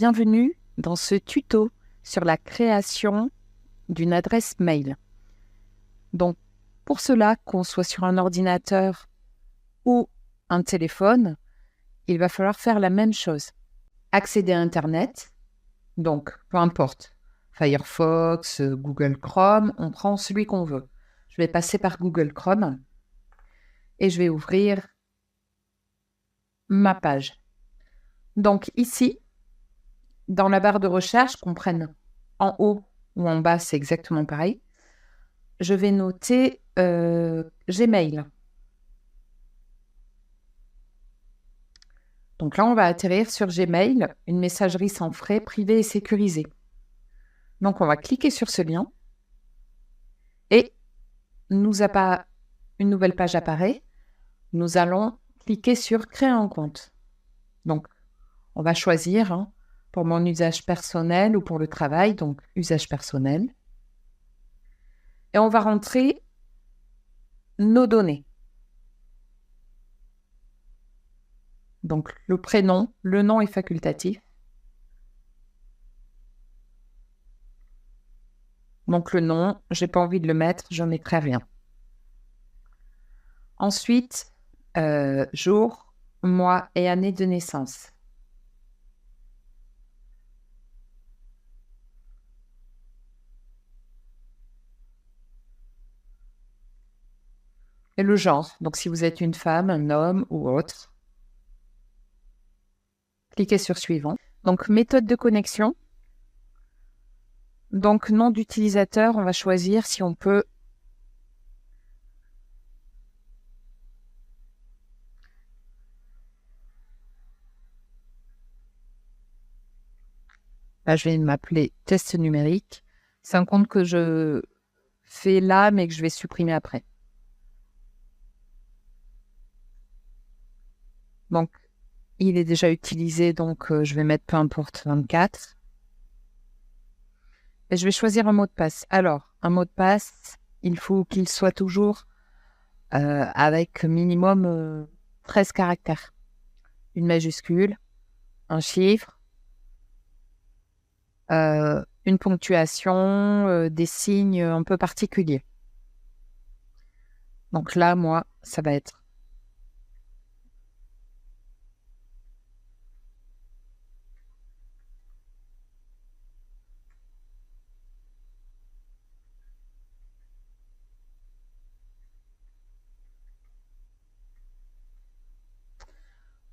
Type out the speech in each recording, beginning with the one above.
Bienvenue dans ce tuto sur la création d'une adresse mail. Donc, pour cela, qu'on soit sur un ordinateur ou un téléphone, il va falloir faire la même chose. Accéder à Internet, donc peu importe, Firefox, Google Chrome, on prend celui qu'on veut. Je vais passer par Google Chrome et je vais ouvrir ma page. Donc ici, dans la barre de recherche, qu'on prenne en haut ou en bas, c'est exactement pareil, je vais noter Gmail. Donc là, on va atterrir sur Gmail, une messagerie sans frais, privée et sécurisée. Donc on va cliquer sur ce lien et une nouvelle page apparaît. Nous allons cliquer sur Créer un compte. Donc on va choisir pour mon usage personnel ou pour le travail, donc usage personnel. Et on va rentrer nos données. Donc le prénom, le nom est facultatif. Donc le nom, j'ai pas envie de le mettre, je ne mettrai rien. Ensuite, jour, mois et année de naissance. Et le genre, donc si vous êtes une femme, un homme ou autre. Cliquez sur suivant. Donc méthode de connexion. Donc nom d'utilisateur, on va choisir si on peut là, je vais m'appeler test numérique. C'est un compte que je fais là, mais que je vais supprimer après. Donc, il est déjà utilisé, donc je vais mettre peu importe 24. Et je vais choisir un mot de passe. Alors, un mot de passe, il faut qu'il soit toujours avec minimum 13 caractères. Une majuscule, un chiffre, une ponctuation, des signes un peu particuliers. Donc là, moi, ça va être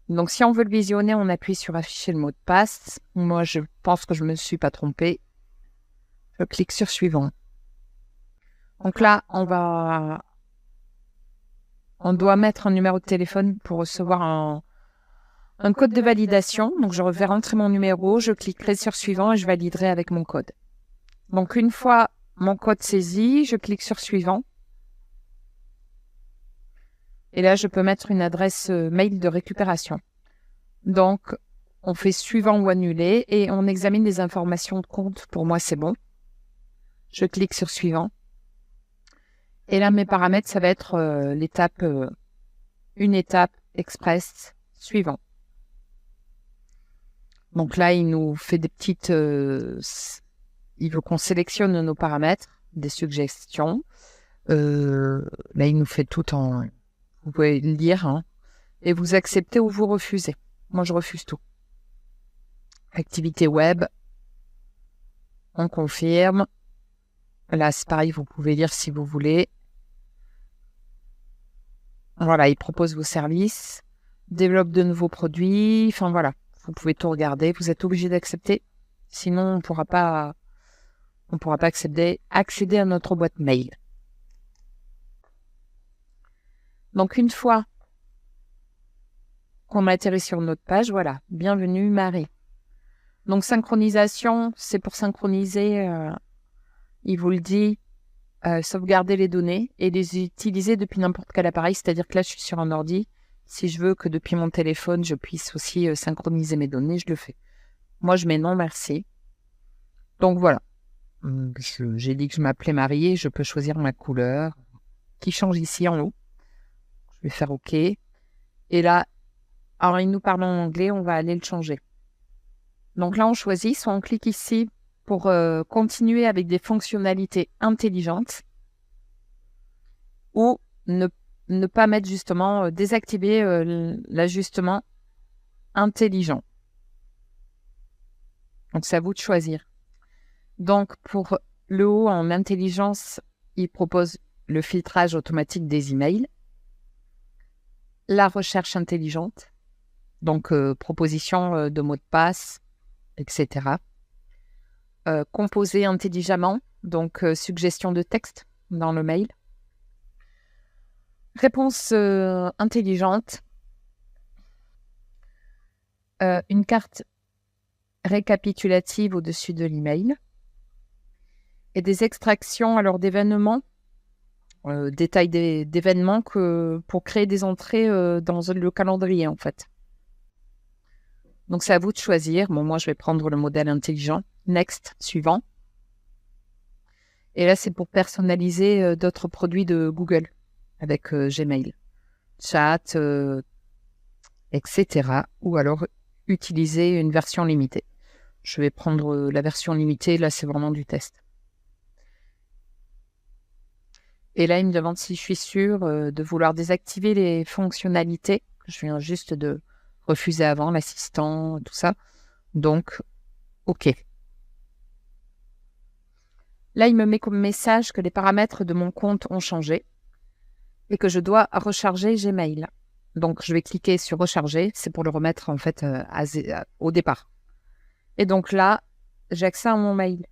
donc, si on veut le visionner, on appuie sur afficher le mot de passe. Moi, je pense que je ne me suis pas trompée. Je clique sur suivant. Donc là, on doit mettre un numéro de téléphone pour recevoir un code de validation. Donc, je vais rentrer mon numéro, je cliquerai sur suivant et je validerai avec mon code. Donc, une fois mon code saisi, je clique sur suivant. Et là, je peux mettre une adresse mail de récupération. Donc, on fait suivant ou annuler et on examine les informations de compte. Pour moi, c'est bon. Je clique sur suivant. Et là, mes paramètres, ça va être une étape express suivant. Donc là, il nous fait des petites... il veut qu'on sélectionne nos paramètres, des suggestions. Là, il nous fait tout en... Vous pouvez le lire. Et vous acceptez ou vous refusez. Moi, je refuse tout. Activité web. On confirme. Là, c'est pareil, vous pouvez lire si vous voulez. Voilà, il propose vos services, développe de nouveaux produits. Enfin, voilà, vous pouvez tout regarder. Vous êtes obligé d'accepter. Sinon, on ne pourra pas accéder à notre boîte mail. Donc, une fois qu'on a atterri sur notre page, voilà, bienvenue Marie. Donc, synchronisation, c'est pour synchroniser, il vous le dit, sauvegarder les données et les utiliser depuis n'importe quel appareil. C'est-à-dire que là, je suis sur un ordi. Si je veux que depuis mon téléphone, je puisse aussi synchroniser mes données, je le fais. Moi, je mets non, merci. Donc, voilà. J'ai dit que je m'appelais Marie et je peux choisir ma couleur qui change ici en haut. Je vais faire OK. Et là, alors, il nous parle en anglais, on va aller le changer. Donc là, on choisit, soit on clique ici pour continuer avec des fonctionnalités intelligentes ou ne pas mettre justement, désactiver l'ajustement intelligent. Donc, c'est à vous de choisir. Donc, pour le haut en intelligence, il propose le filtrage automatique des emails, la recherche intelligente, donc proposition de mots de passe, etc. Composer intelligemment, donc suggestion de texte dans le mail. Réponse intelligente. Une carte récapitulative au-dessus de l'email. Et des extractions alors d'événements, détails d'événements pour créer des entrées dans le calendrier en fait. Donc c'est à vous de choisir. Bon, moi je vais prendre le modèle intelligent. Next, suivant. Et là c'est pour personnaliser d'autres produits de Google avec Gmail, chat, etc. Ou alors utiliser une version limitée. Je vais prendre la version limitée. Là c'est vraiment du test. Et là, il me demande si je suis sûre de vouloir désactiver les fonctionnalités que je viens juste de refuser avant, l'assistant, tout ça. Donc, OK. Là, il me met comme message que les paramètres de mon compte ont changé et que je dois recharger Gmail. Donc, je vais cliquer sur recharger. C'est pour le remettre en fait au départ. Et donc là, j'ai accès à mon mail,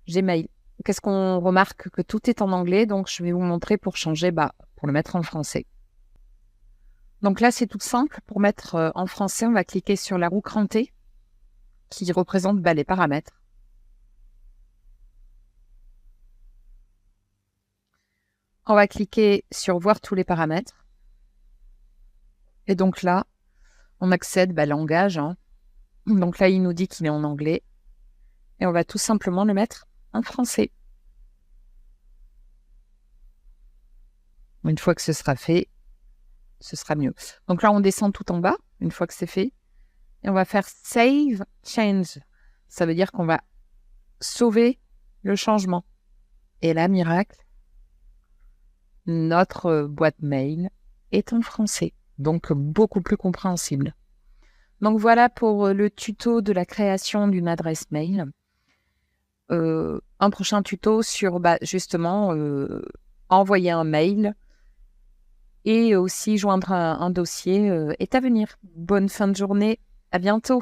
Gmail. Qu'est-ce qu'on remarque? Que tout est en anglais, donc je vais vous montrer pour changer, pour le mettre en français. Donc là, c'est tout simple. Pour mettre en français, on va cliquer sur la roue crantée qui représente les paramètres. On va cliquer sur voir tous les paramètres. Et donc là, on accède langage. Hein. Donc là, il nous dit qu'il est en anglais. Et on va tout simplement le mettre en français. Une fois que ce sera fait, ce sera mieux. Donc là, on descend tout en bas, une fois que c'est fait. Et on va faire Save Change. Ça veut dire qu'on va sauver le changement. Et là, miracle, notre boîte mail est en français. Donc, beaucoup plus compréhensible. Donc, voilà pour le tuto de la création d'une adresse mail. Un prochain tuto sur, justement, envoyer un mail et aussi joindre un dossier est à venir. Bonne fin de journée. À bientôt.